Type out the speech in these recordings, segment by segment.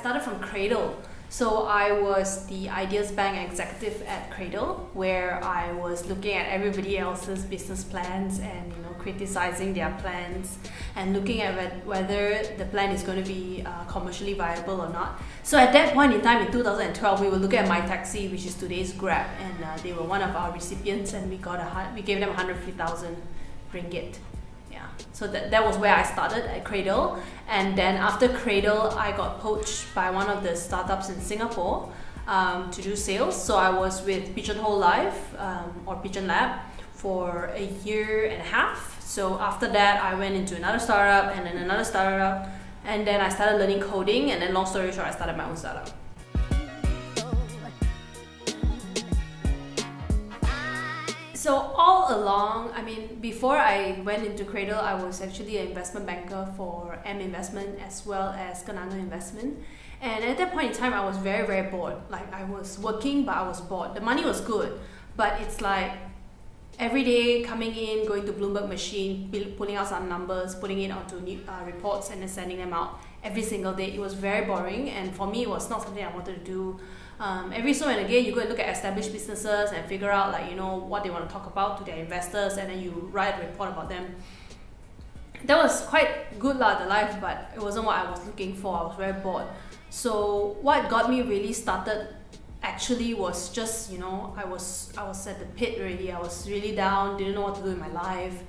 started from Cradle. So I was the Ideas Bank executive at Cradle, where I was looking at everybody else's business plans and criticizing their plans and looking at whether the plan is going to be commercially viable or not. So at that point in time in 2012, we were looking at My Taxi, which is today's Grab, and they were one of our recipients, and we gave them 150,000 ringgit. So that was where I started at Cradle, and then after Cradle I got poached by one of the startups in Singapore to do sales. So I was with Pigeonhole Live or Pigeon Lab for a year and a half. So after that I went into another startup and then another startup, and then I started learning coding, and then long story short, I started my own startup. So all along, before I went into Cradle, I was actually an investment banker for M Investment as well as Kenanga Investment. And at that point in time, I was very, very bored. Like, I was working, but I was bored. The money was good, but it's like every day coming in, going to Bloomberg machine, pulling out some numbers, putting it onto reports, and then sending them out every single day. It was very boring, and for me, it was not something I wanted to do. Every so and again, you go and look at established businesses and figure out what they want to talk about to their investors, and then you write a report about them. That was quite good the life, but it wasn't what I was looking for. I was very bored. So what got me really started actually was just, I was at the pit already. I was really down, didn't know what to do in my life.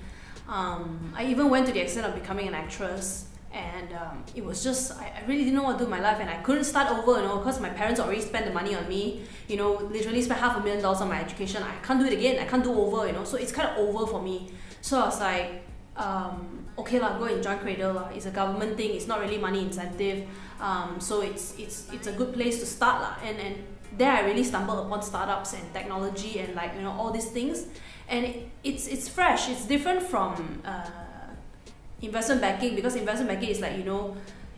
I even went to the extent of becoming an actress. And it was just, I really didn't know what to do with my life, and I couldn't start over, because my parents already spent the money on me, literally spent $500,000 on my education. I can't do it again, I can't do over, so it's kind of over for me. So I was like, okay go and join Cradle. It's a government thing, it's not really money incentive, so it's a good place to start. And there I really stumbled upon startups and technology and all these things, and it's fresh, it's different from investment banking, because investment banking is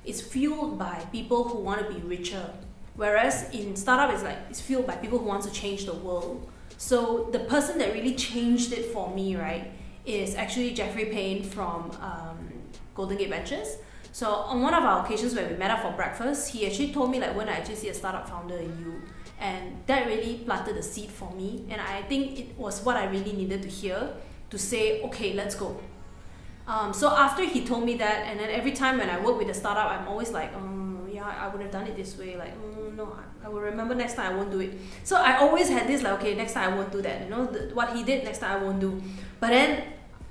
it's fueled by people who want to be richer, whereas in startup it's fueled by people who want to change the world. So the person that really changed it for me, right, is actually Jeffrey Payne from Golden Gate Ventures. So on one of our occasions where we met up for breakfast, he actually told me when I actually see a startup founder in you, and that really planted the seed for me, and I think it was what I really needed to hear to say, okay, let's go. So after he told me that, and then every time when I work with a startup, I'm always like, I would have done it this way. No, I will remember next time I won't do it. So I always had this okay, next time I won't do that. What he did, next time I won't do. But then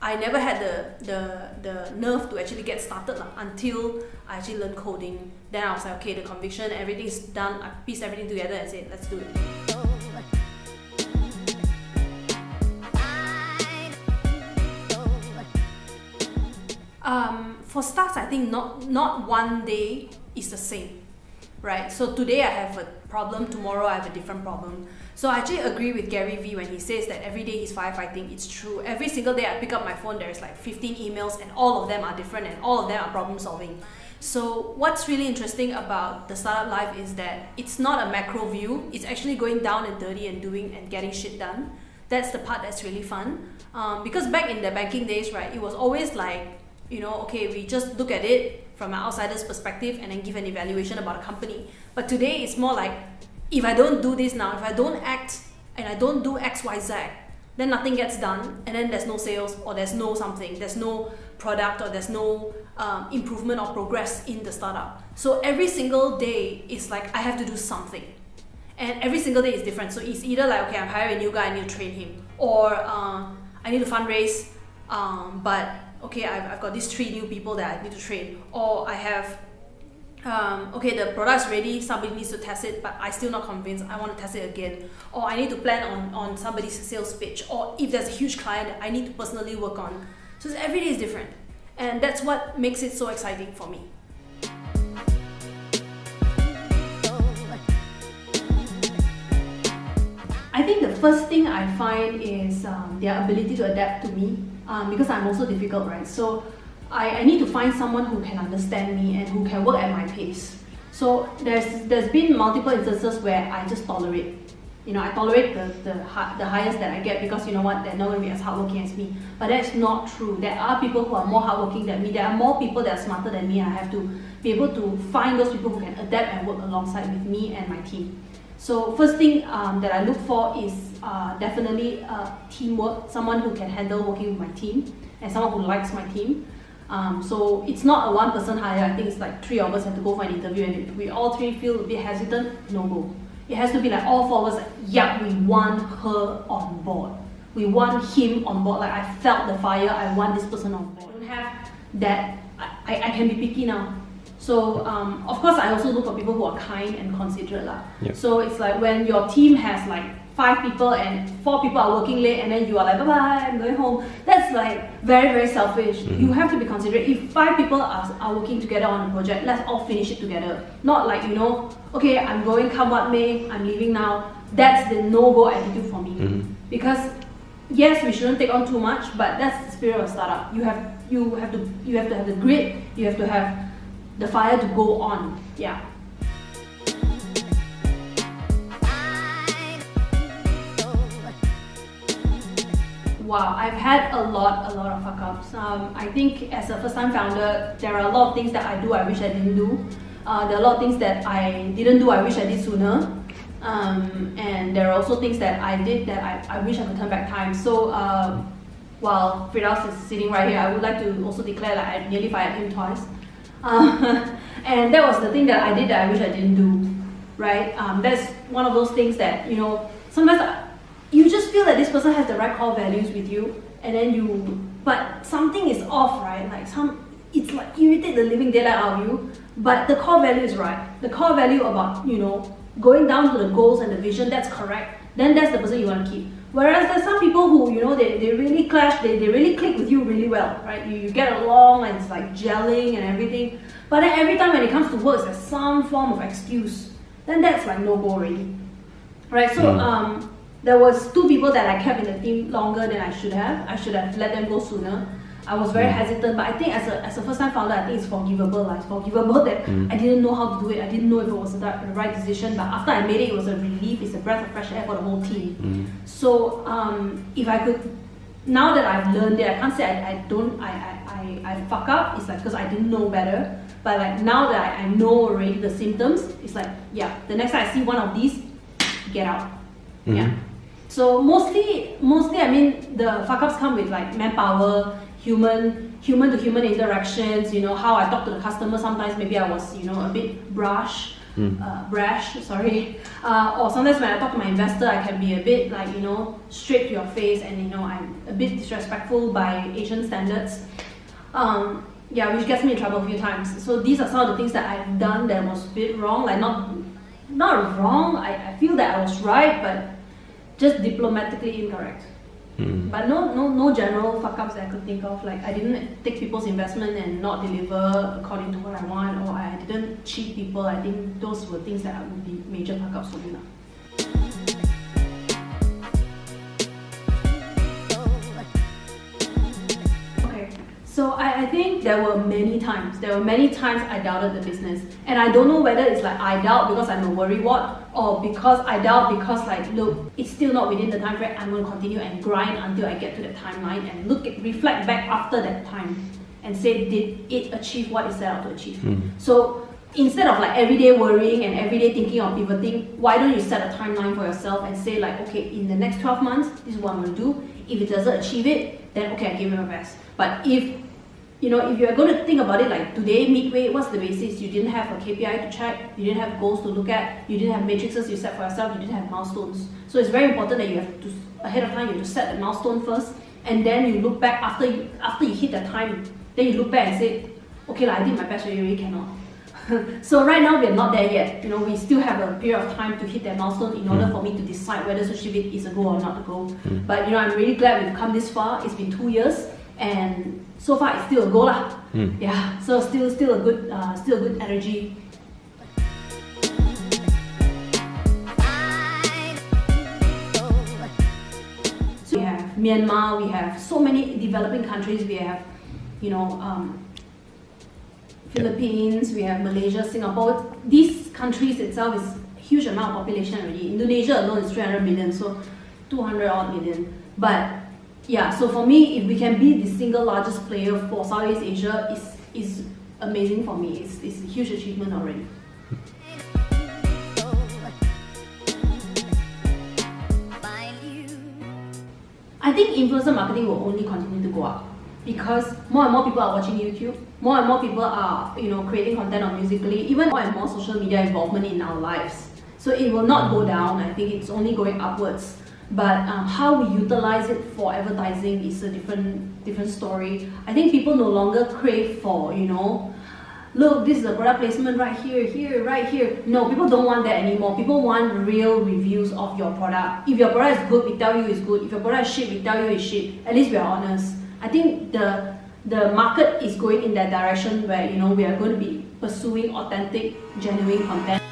I never had the nerve to actually get started until I actually learned coding. Then I was like, okay, the conviction, everything's done. I pieced everything together and said, let's do it. For starts, I think not one day is the same, right? So today I have a problem, tomorrow I have a different problem. So I actually agree with Gary Vee when he says that every day he's firefighting. It's true. Every single day I pick up my phone, there's 15 emails, and all of them are different, and all of them are problem solving. So what's really interesting about the startup life is that it's not a macro view. It's actually going down and dirty and doing and getting shit done. That's the part that's really fun. Because back in the banking days, right, it was always okay, we just look at it from an outsider's perspective and then give an evaluation about a company. But today it's more like, if I don't do this now, if I don't act and I don't do X, Y, Z, then nothing gets done, and then there's no sales, or there's no something, there's no product, or there's no improvement or progress in the startup. So every single day is I have to do something, and every single day is different. So it's either okay, I'm hiring a new guy, I need to train him, or I need to fundraise, but okay, I've got these 3 new people that I need to train, or I have okay, the product's ready, somebody needs to test it, but I'm still not convinced, I want to test it again, or I need to plan on somebody's sales pitch, or if there's a huge client that I need to personally work on. So every day is different, and that's what makes it so exciting for me. I think the first thing I find is their ability to adapt to me, because I'm also difficult, right? So I need to find someone who can understand me and who can work at my pace. So there's been multiple instances where I just tolerate. I tolerate the highest that I get because you know what, they're not going to be as hardworking as me. But that's not true. There are people who are more hardworking than me. There are more people that are smarter than me. I have to be able to find those people who can adapt and work alongside with me and my team. So first thing that I look for is definitely teamwork, someone who can handle working with my team and someone who likes my team. So it's not a one-person hire. I think it's like 3 of us have to go for an interview, and if we all 3 feel a bit hesitant, no go. It has to be like all 4 of us, like, yeah, we want her on board. We want him on board. Like, I felt the fire, I want this person on board. I don't have that, I can be picky now. So, of course, I also look for people who are kind and considerate. Yep. So it's like when your team has like 5 people and 4 people are working late and then you are like, bye-bye, I'm going home. That's like very, very selfish. You have to be considerate. If 5 people are working together on a project, let's all finish it together. Not like, okay, I'm going, come what may, I'm leaving now. That's the no-go attitude for me. Because yes, we shouldn't take on too much, but that's the spirit of startup. You have to have the grit, you have to have the fire to go on. Yeah. Wow, I've had a lot of fuck-ups. I think as a first-time founder, there are a lot of things that I do I wish I didn't do. There are a lot of things that I didn't do I wish I did sooner. And there are also things that I did that I wish I could turn back time. So while Firdaus is sitting right here, I would like to also declare that I nearly fired him twice. And that was the thing that I did that I wish I didn't do, right? That's one of those things that, sometimes you just feel that this person has the right core values with you, and then but something is off, right? It's like irritate the living daylight out of you, but the core value is right. The core value about, going down to the goals and the vision, that's correct. Then that's the person you want to keep. Whereas there's some people who, they really clash, they really click with you really well, right? You get along and it's like gelling and everything. But then every time when it comes to work, there's some form of excuse. Then that's like no go already. Right? So there was 2 people that I kept in the team longer than I should have. I should have let them go sooner. I was very hesitant, but I think as a first-time founder, I think it's forgivable. It's forgivable that I didn't know how to do it. I didn't know if it was the right decision, but after I made it, it was a relief. It's a breath of fresh air for the whole team. So if I could, now that I've learned it, I can't say I fuck up. It's like because I didn't know better. But like now that I know already the symptoms, it's like, yeah, the next time I see one of these, get out. Yeah. So mostly, I mean, the fuck-ups come with like manpower, human to human interactions, how I talk to the customer. Sometimes maybe I was, a bit brash, sorry. Or sometimes when I talk to my investor, I can be a bit like, straight to your face, and I'm a bit disrespectful by Asian standards. Yeah, which gets me in trouble a few times. So these are some of the things that I've done that was a bit wrong, like not wrong, I feel that I was right, but just diplomatically incorrect. But no general fuck-ups that I could think of. Like I didn't take people's investment and not deliver according to what I want, or I didn't cheat people. I think those were things that would be major fuck-ups for me now. So I think there were many times I doubted the business, and I don't know whether it's like I doubt because I'm a worrywart, or because I doubt because like, look, it's still not within the time frame. I'm going to continue and grind until I get to the timeline and reflect back after that time and say, did it achieve what it set out to achieve? So instead of like every day worrying and every day thinking of pivoting, why don't you set a timeline for yourself and say like, okay, in the next 12 months, this is what I'm going to do. If it doesn't achieve it, then okay, I give it my best. But if you're going to think about it like today, midway, what's the basis? You didn't have a KPI to check, you didn't have goals to look at, you didn't have matrices you set for yourself, you didn't have milestones. So it's very important that you have to, ahead of time, you have to set the milestone first, and then you look back after you hit that time, then you look back and say, okay, I did my best, I really cannot. So right now we're not there yet. We still have a period of time to hit that milestone in order for me to decide whether SushiVid is a go or not a go. But I'm really glad we've come this far. It's been 2 years, and so far it's still a goal lah. Yeah, so still a good energy. So we have Myanmar, we have so many developing countries, we have Philippines, we have Malaysia, Singapore. These countries itself is huge amount of population already. Indonesia alone is 300 million, so 200 odd million. But yeah, so for me, if we can be the single largest player for Southeast Asia, is amazing for me. It's a huge achievement already. I think influencer marketing will only continue to go up because more and more people are watching YouTube, more and more people are creating content on Musical.ly, even more and more social media involvement in our lives. So it will not go down. I think it's only going upwards. But how we utilize it for advertising is a different story. I think people no longer crave for look, this is a product placement right here, right here. No, people don't want that anymore. People want real reviews of your product. If your product is good, we tell you it's good. If your product is shit, we tell you it's shit. At least we are honest. I think the market is going in that direction where we are going to be pursuing authentic, genuine content.